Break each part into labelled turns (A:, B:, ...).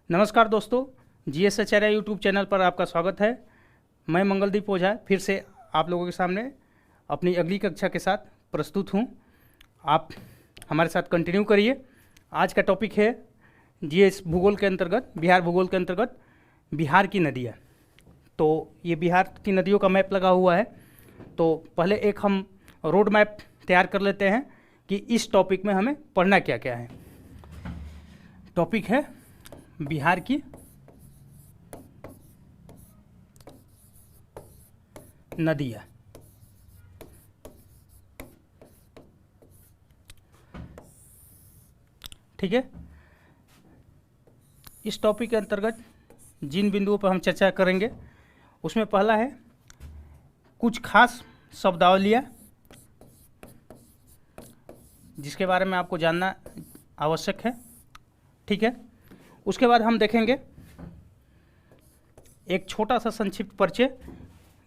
A: नमस्कार दोस्तों, जीएस आचार्य YouTube channel पर आपका स्वागत है। मैं मंगलदीप ओझा फिर से आप लोगों के सामने अपनी अगली कक्षा के साथ प्रस्तुत हूँ। आप हमारे साथ कंटिन्यू करिए। आज का टॉपिक है जीएस भूगोल के अंतर्गत, बिहार भूगोल के अंतर्गत बिहार की नदियाँ। तो ये बिहार की नदियों का मैप लगा हुआ है। तो पहले एक हम रोड मैप तैयार कर लेते हैं कि इस टॉपिक में हमें पढ़ना क्या क्या है। टॉपिक है बिहार की नदियाँ। ठीक है, इस टॉपिक के अंतर्गत जिन बिंदुओं पर हम चर्चा करेंगे उसमें पहला है कुछ खास शब्दावलियाँ जिसके बारे में आपको जानना आवश्यक है। ठीक है, उसके बाद हम देखेंगे एक छोटा सा संक्षिप्त परिचय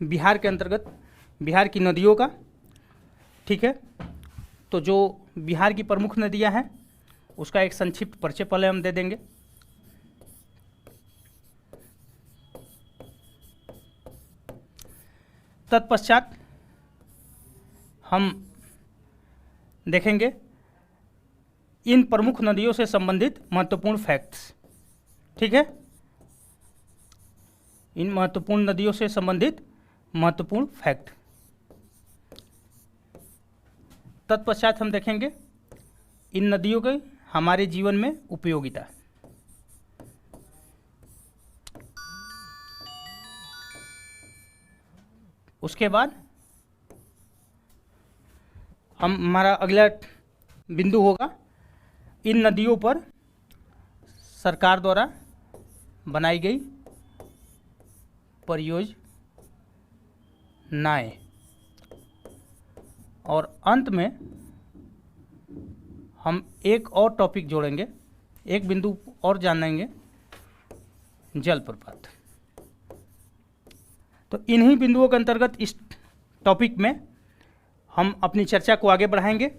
A: बिहार के अंतर्गत बिहार की नदियों का। ठीक है, तो जो बिहार की प्रमुख नदियां हैं उसका एक संक्षिप्त परिचय पहले हम दे देंगे। तत्पश्चात हम देखेंगे इन प्रमुख नदियों से संबंधित महत्वपूर्ण फैक्ट्स। ठीक है, इन महत्वपूर्ण नदियों से संबंधित महत्वपूर्ण फैक्ट। तत्पश्चात हम देखेंगे इन नदियों के हमारे जीवन में उपयोगिता। उसके बाद हमारा अगला बिंदु होगा इन नदियों पर सरकार द्वारा बनाई गई परियोजनाएं, और अंत में हम एक और टॉपिक जोड़ेंगे, एक बिंदु और जानेंगे, जलप्रपात। तो इन्हीं बिंदुओं के अंतर्गत इस टॉपिक में हम अपनी चर्चा को आगे बढ़ाएंगे।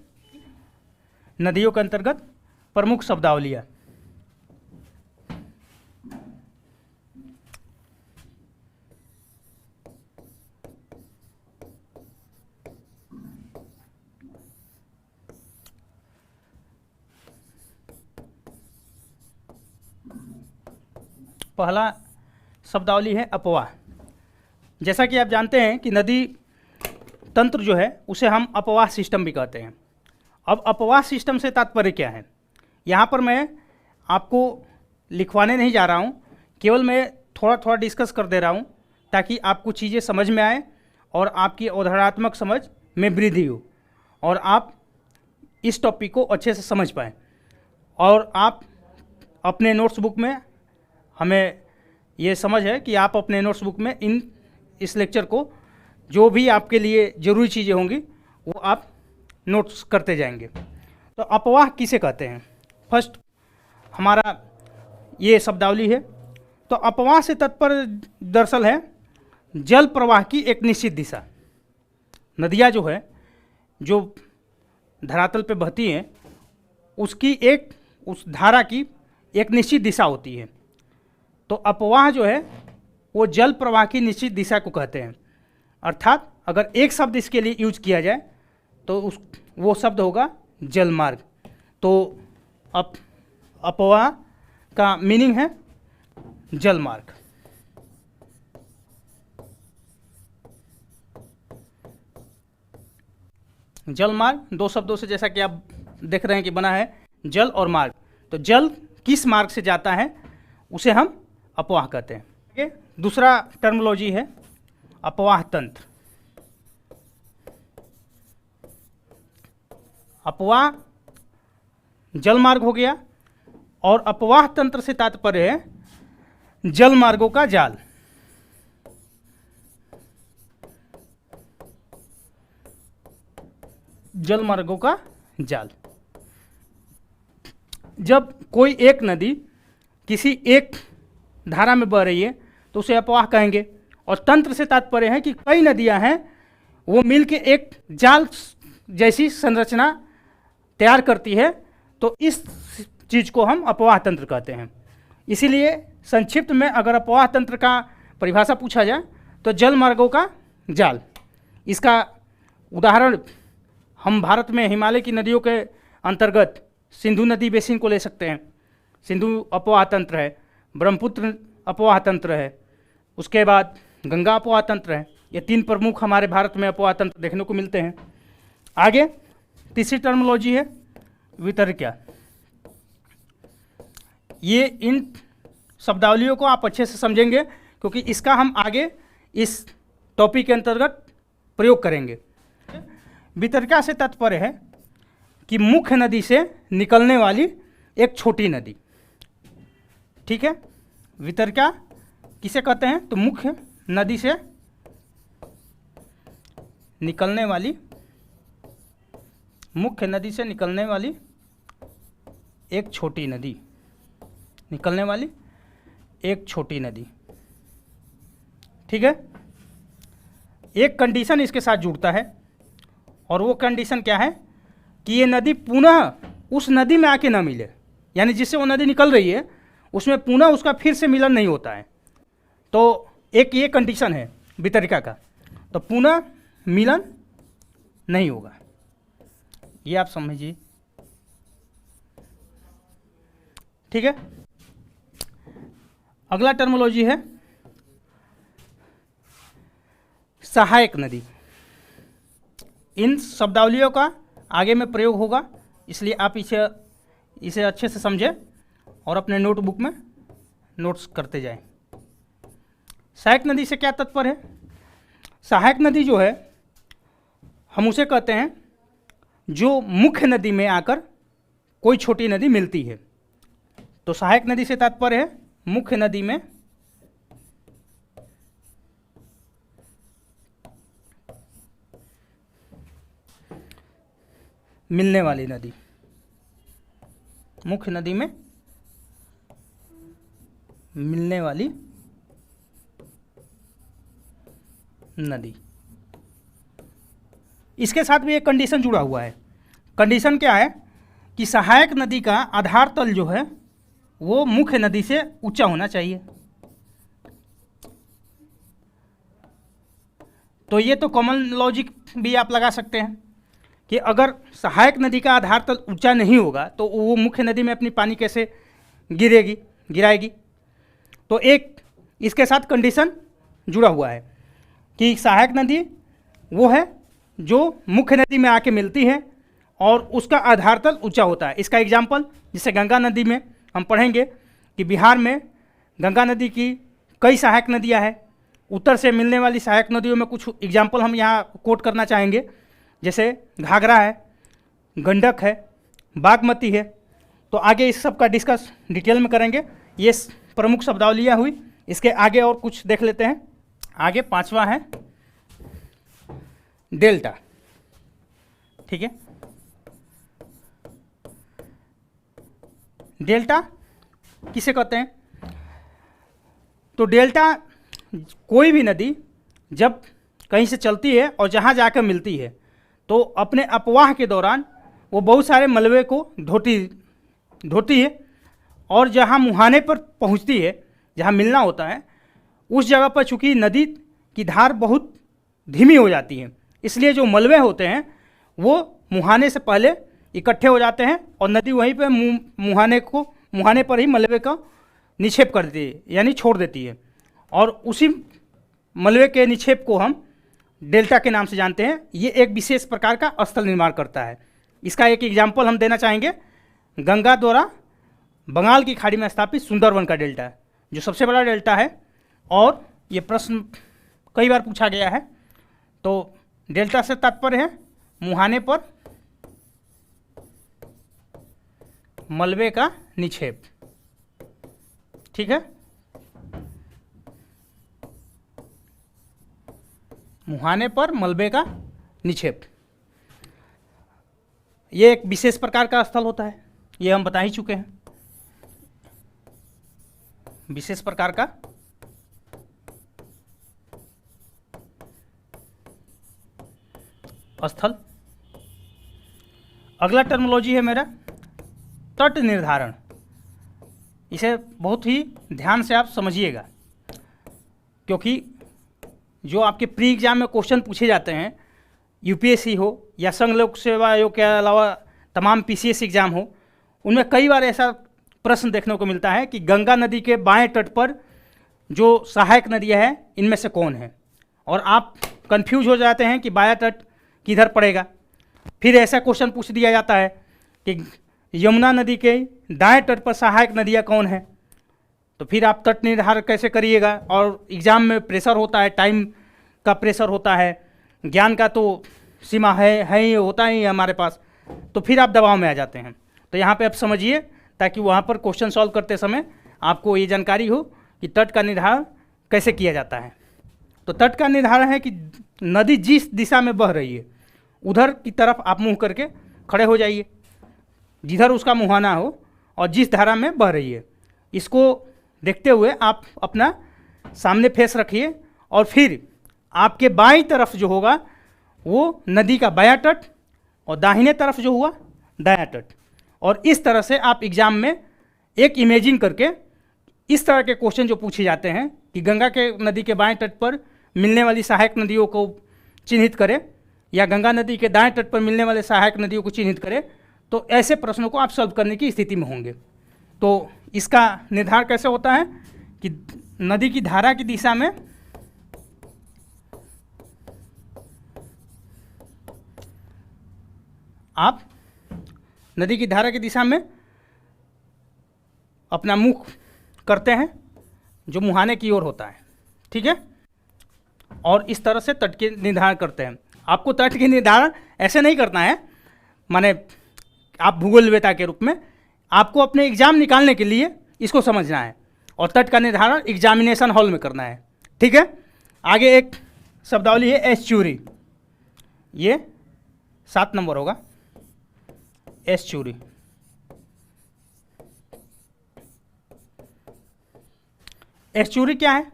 A: नदियों के अंतर्गत प्रमुख शब्दावलियाँ। पहला शब्दावली है अपवाह। जैसा कि आप जानते हैं कि नदी तंत्र जो है उसे हम अपवाह सिस्टम भी कहते हैं। अब अपवाह सिस्टम से तात्पर्य क्या है, यहाँ पर मैं आपको लिखवाने नहीं जा रहा हूँ, केवल मैं थोड़ा थोड़ा डिस्कस कर दे रहा हूँ ताकि आपको चीज़ें समझ में आए और आपकी अवधारणात्मक समझ में वृद्धि हो और आप इस टॉपिक को अच्छे से समझ पाएँ। और आप अपने नोट्स बुक में, हमें ये समझ है कि आप अपने नोट्स बुक में इस लेक्चर को जो भी आपके लिए ज़रूरी चीज़ें होंगी वो आप नोट्स करते जाएंगे। तो अपवाह किसे कहते हैं, फर्स्ट हमारा ये शब्दावली है। तो अपवाह से तात्पर्य दरअसल है जल प्रवाह की एक निश्चित दिशा। नदियाँ जो है, जो धरातल पे बहती हैं, उसकी उस धारा की एक निश्चित दिशा होती है। तो अपवाह जो है वो जल प्रवाह की निश्चित दिशा को कहते हैं। अर्थात अगर एक शब्द इसके लिए यूज किया जाए तो वो शब्द होगा जलमार्ग। तो अपवाह का मीनिंग है जलमार्ग। जलमार्ग दो शब्दों से, जैसा कि आप देख रहे हैं कि बना है, जल और मार्ग। तो जल किस मार्ग से जाता है उसे हम अपवाह कहते हैं। दूसरा टर्मिनोलॉजी है अपवाह तंत्र। अपवाह जलमार्ग हो गया और अपवाह तंत्र से तात्पर्य है जल मार्गों का जाल। जल मार्गों का जाल। जब कोई एक नदी किसी एक धारा में बह रही है तो उसे अपवाह कहेंगे। और तंत्र से तात्पर्य है कि कई नदियां हैं वो मिलके एक जाल जैसी संरचना तैयार करती है, तो इस चीज़ को हम अपवाह तंत्र कहते हैं। इसीलिए संक्षिप्त में अगर अपवाह तंत्र का परिभाषा पूछा जाए तो जल मार्गों का जाल। इसका उदाहरण हम भारत में हिमालय की नदियों के अंतर्गत सिंधु नदी बेसिन को ले सकते हैं। सिंधु अपवाह तंत्र है, ब्रह्मपुत्र अपवाह तंत्र है, उसके बाद गंगा अपवाह तंत्र है। ये 3 प्रमुख हमारे भारत में अपवाह तंत्र देखने को मिलते हैं। आगे तीसरी टर्मिनोलॉजी है वितर्क्या। ये इन शब्दावलियों को आप अच्छे से समझेंगे क्योंकि इसका हम आगे इस टॉपिक के अंतर्गत प्रयोग करेंगे। वितर्क्या से तात्पर्य है कि मुख्य नदी से निकलने वाली एक छोटी नदी। ठीक है, वितर्क्या किसे कहते हैं? तो मुख्य नदी से निकलने वाली एक छोटी नदी, ठीक है। एक कंडीशन इसके साथ जुड़ता है और वो कंडीशन क्या है कि ये नदी पुनः उस नदी में आके ना मिले, यानी जिससे वो नदी निकल रही है उसमें पुनः उसका फिर से मिलन नहीं होता है। तो एक ये कंडीशन है वितर्क्या का, तो पुनः मिलन नहीं होगा, ये आप समझिए। ठीक है, अगला टर्मिनोलॉजी है सहायक नदी। इन शब्दावलियों का आगे में प्रयोग होगा, इसलिए आप इसे अच्छे से समझें और अपने नोटबुक में नोट्स करते जाएं। सहायक नदी से क्या तात्पर्य है? सहायक नदी जो है हम उसे कहते हैं जो मुख्य नदी में आकर कोई छोटी नदी मिलती है। तो सहायक नदी से तात्पर्य है मुख्य नदी में मिलने वाली नदी, मुख्य नदी में मिलने वाली नदी। इसके साथ भी एक कंडीशन जुड़ा हुआ है। कंडीशन क्या है कि सहायक नदी का आधार तल जो है वो मुख्य नदी से ऊंचा होना चाहिए। तो ये तो कॉमन लॉजिक भी आप लगा सकते हैं कि अगर सहायक नदी का आधार तल ऊंचा नहीं होगा तो वो मुख्य नदी में अपनी पानी कैसे गिराएगी। तो एक इसके साथ कंडीशन जुड़ा हुआ है कि सहायक नदी वो है जो मुख्य नदी में आके मिलती है और उसका आधार तल ऊंचा होता है। इसका एग्जाम्पल जैसे गंगा नदी में हम पढ़ेंगे कि बिहार में गंगा नदी की कई सहायक नदियां हैं। उत्तर से मिलने वाली सहायक नदियों में कुछ एग्जाम्पल हम यहाँ कोट करना चाहेंगे, जैसे घाघरा है, गंडक है, बागमती है। तो आगे इस सब का डिस्कस डिटेल में करेंगे। ये प्रमुख शब्दावलियाँ हुई, इसके आगे और कुछ देख लेते हैं। आगे 5वां है डेल्टा। ठीक है, डेल्टा किसे कहते हैं? तो डेल्टा कोई भी नदी जब कहीं से चलती है और जहाँ जाकर मिलती है तो अपने अपवाह के दौरान वो बहुत सारे मलबे को ढोती है और जहाँ मुहाने पर पहुँचती है, जहाँ मिलना होता है, उस जगह पर चूँकि नदी की धार बहुत धीमी हो जाती है, इसलिए जो मलबे होते हैं वो मुहाने से पहले इकट्ठे हो जाते हैं और नदी वहीं पे मुहाने पर ही मलबे का निक्षेप कर देती है, यानी छोड़ देती है। और उसी मलबे के निक्षेप को हम डेल्टा के नाम से जानते हैं। ये एक विशेष प्रकार का स्थल निर्माण करता है। इसका एक एग्जाम्पल हम देना चाहेंगे, गंगा द्वारा बंगाल की खाड़ी में स्थापित सुंदरवन का डेल्टा है, जो सबसे बड़ा डेल्टा है और ये प्रश्न कई बार पूछा गया है। तो डेल्टा से तात्पर्य है मुहाने पर मलबे का निक्षेप। ठीक है, मुहाने पर मलबे का निक्षेप, ये एक विशेष प्रकार का स्थल होता है, ये हम बता ही चुके हैं। विशेष प्रकार का स्थल। अगला टर्मिनोलॉजी है मेरा तट निर्धारण। इसे बहुत ही ध्यान से आप समझिएगा, क्योंकि जो आपके प्री एग्जाम में क्वेश्चन पूछे जाते हैं, यूपीएससी हो या संघ लोक सेवा आयोग के अलावा तमाम पीसीएस एग्जाम हो, उनमें कई बार ऐसा प्रश्न देखने को मिलता है कि गंगा नदी के बाएं तट पर जो सहायक नदियाँ हैं इनमें से कौन है, और आप कंफ्यूज हो जाते हैं कि बायां तट किधर पड़ेगा। फिर ऐसा क्वेश्चन पूछ दिया जाता है कि यमुना नदी के दाएं तट पर सहायक नदियाँ कौन है, तो फिर आप तट निर्धारण कैसे करिएगा। और एग्ज़ाम में प्रेशर होता है, टाइम का प्रेशर होता है, ज्ञान का तो सीमा है ही, होता ही है हमारे पास, तो फिर आप दबाव में आ जाते हैं। तो यहाँ पे आप समझिए, ताकि वहाँ पर क्वेश्चन सॉल्व करते समय आपको ये जानकारी हो कि तट का निर्धारण कैसे किया जाता है। तो तट का निर्धारण है कि नदी जिस दिशा में बह रही है उधर की तरफ आप मुँह करके खड़े हो जाइए, जिधर उसका मुहाना हो और जिस धारा में बह रही है, इसको देखते हुए आप अपना सामने फेस रखिए, और फिर आपके बाईं तरफ जो होगा वो नदी का बायां तट और दाहिने तरफ जो हुआ दायां तट। और इस तरह से आप एग्ज़ाम में एक इमेजिंग करके इस तरह के क्वेश्चन जो पूछे जाते हैं कि गंगा के नदी के बाएं तट पर मिलने वाली सहायक नदियों को चिन्हित करें या गंगा नदी के दाएं तट पर मिलने वाले सहायक नदियों को चिन्हित करें, तो ऐसे प्रश्नों को आप सॉल्व करने की स्थिति में होंगे। तो इसका निर्धारण कैसे होता है कि नदी की धारा की दिशा में आप नदी की धारा की दिशा में अपना मुख करते हैं जो मुहाने की ओर होता है, ठीक है, और इस तरह से तट के निर्धारण करते हैं। आपको तट के निर्धारण ऐसे नहीं करना है, माने आप भूगोलवेता के रूप में, आपको अपने एग्जाम निकालने के लिए इसको समझना है, और तट का निर्धारण एग्जामिनेशन हॉल में करना है, ठीक है। आगे एक शब्दावली है एस्चुरी, ये 7 नंबर होगा, एस्चुरी। एस्चुरी क्या है?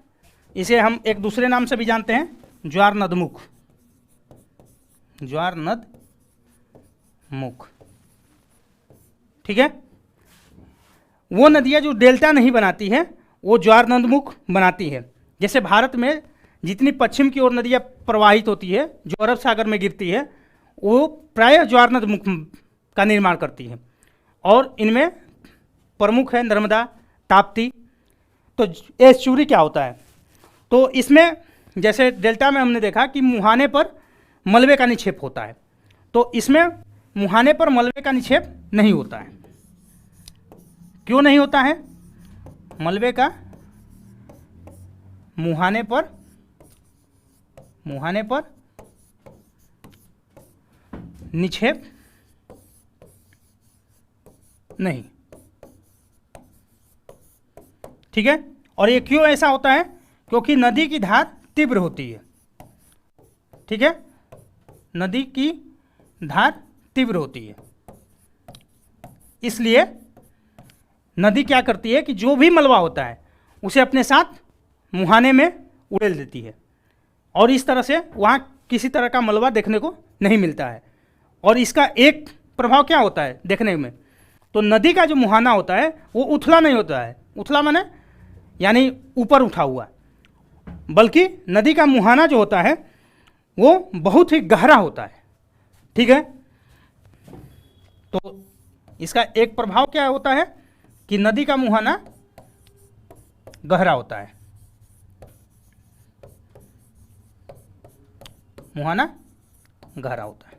A: इसे हम एक दूसरे नाम से भी जानते हैं, ज्वार नदमुख, ज्वार नद मुख, ठीक है। वो नदियाँ जो डेल्टा नहीं बनाती हैं वो ज्वार नदमुख बनाती है। जैसे भारत में जितनी पश्चिम की ओर नदियाँ प्रवाहित होती है जो अरब सागर में गिरती है, वो प्रायः ज्वार नदमुख का निर्माण करती है, और इनमें प्रमुख है नर्मदा, ताप्ती। तो एस्चुरी क्या होता है? तो इसमें जैसे डेल्टा में हमने देखा कि मुहाने पर मलबे का निक्षेप होता है, तो इसमें मुहाने पर मलबे का निक्षेप नहीं होता है। क्यों नहीं होता है? मलबे का मुहाने पर निक्षेप नहीं, ठीक है। और ये क्यों ऐसा होता है? क्योंकि नदी की धार तीव्र होती है, ठीक है, नदी की धार तीव्र होती है, इसलिए नदी क्या करती है कि जो भी मलबा होता है उसे अपने साथ मुहाने में उड़ेल देती है, और इस तरह से वहाँ किसी तरह का मलबा देखने को नहीं मिलता है। और इसका एक प्रभाव क्या होता है देखने में, तो नदी का जो मुहाना होता है वो उथला नहीं होता है, उथला माने यानी ऊपर उठा हुआ, बल्कि नदी का मुहाना जो होता है वो बहुत ही गहरा होता है, ठीक है। तो इसका एक प्रभाव क्या होता है कि नदी का मुहाना गहरा होता है, मुहाना गहरा होता है।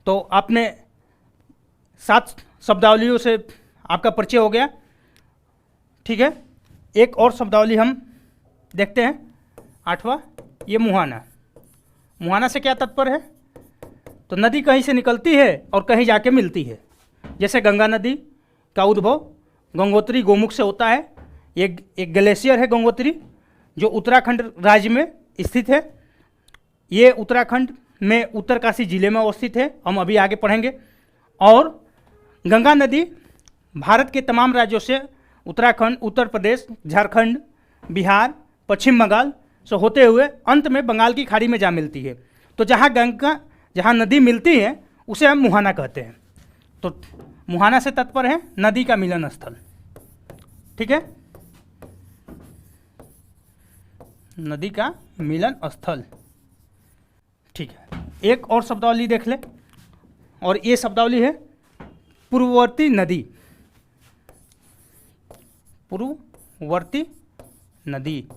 A: तो आपने 7 शब्दावलियों से आपका परिचय हो गया, ठीक है। एक और शब्दावली हम देखते हैं, 8वां, ये मुहाना। मुहाना से क्या तात्पर्य है? तो नदी कहीं से निकलती है और कहीं जाके मिलती है। जैसे गंगा नदी का उद्भव गंगोत्री गोमुख से होता है। ये एक ग्लेशियर है गंगोत्री, जो उत्तराखंड राज्य में स्थित है। ये उत्तराखंड में उत्तरकाशी जिले में अवस्थित है, हम अभी आगे पढ़ेंगे। और गंगा नदी भारत के तमाम राज्यों से, उत्तराखंड, उत्तर प्रदेश, झारखंड, बिहार, पश्चिम बंगाल से होते हुए अंत में बंगाल की खाड़ी में जा मिलती है। तो जहाँ नदी मिलती है उसे हम मुहाना कहते हैं। तो मुहाना से तात्पर्य है नदी का मिलन स्थल। ठीक है, नदी का मिलन स्थल। ठीक है, एक और शब्दावली देख ले, और ये शब्दावली है पूर्ववर्ती नदी। पूर्ववर्ती नदी,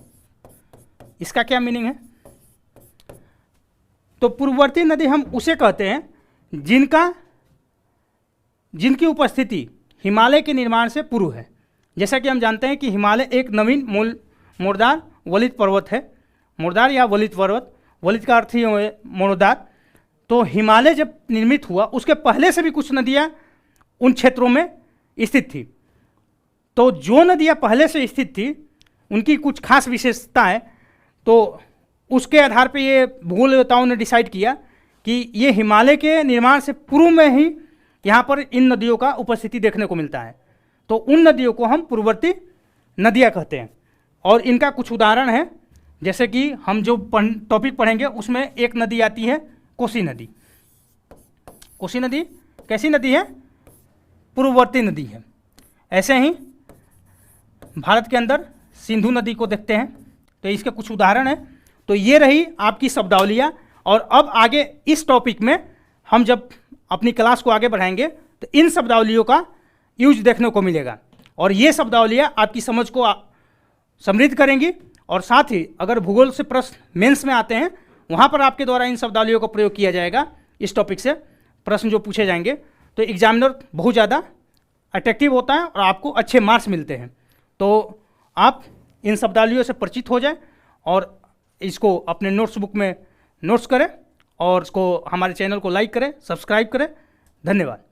A: इसका क्या मीनिंग है? तो पूर्ववर्ती नदी हम उसे कहते हैं जिनकी उपस्थिति हिमालय के निर्माण से पूर्व है। जैसा कि हम जानते हैं कि हिमालय एक नवीन मोड़दार वलित पर्वत है। मोड़दार या वलित पर्वत, वलित का अर्थ ही है मोड़दार। तो हिमालय जब निर्मित हुआ उसके पहले से भी कुछ नदियाँ उन क्षेत्रों में स्थित थी। तो जो नदियाँ पहले से स्थित थी उनकी कुछ खास विशेषताएं, तो उसके आधार पे ये भूगोलवेताओं ने डिसाइड किया कि ये हिमालय के निर्माण से पूर्व में ही यहाँ पर इन नदियों का उपस्थिति देखने को मिलता है। तो उन नदियों को हम पूर्ववर्ती नदियाँ कहते हैं। और इनका कुछ उदाहरण है, जैसे कि हम जो टॉपिक पढ़ेंगे उसमें एक नदी आती है कोसी नदी। कोसी नदी कैसी नदी है? पूर्ववर्ती नदी है। ऐसे ही भारत के अंदर सिंधु नदी को देखते हैं, तो इसके कुछ उदाहरण हैं। तो ये रही आपकी शब्दावलियाँ। और अब आगे इस टॉपिक में हम जब अपनी क्लास को आगे बढ़ाएंगे तो इन शब्दावलियों का यूज देखने को मिलेगा, और ये शब्दावलियाँ आपकी समझ को समृद्ध करेंगी। और साथ ही अगर भूगोल से प्रश्न मेंस में आते हैं वहाँ पर आपके द्वारा इन शब्दावलियों का प्रयोग किया जाएगा। इस टॉपिक से प्रश्न जो पूछे जाएंगे तो एग्जामिनर बहुत ज़्यादा अट्रैक्टिव होता है और आपको अच्छे मार्क्स मिलते हैं। तो आप इन शब्दावलियों से परिचित हो जाएं और इसको अपने नोट्स बुक में नोट्स करें, और इसको हमारे चैनल को लाइक करें, सब्सक्राइब करें। धन्यवाद।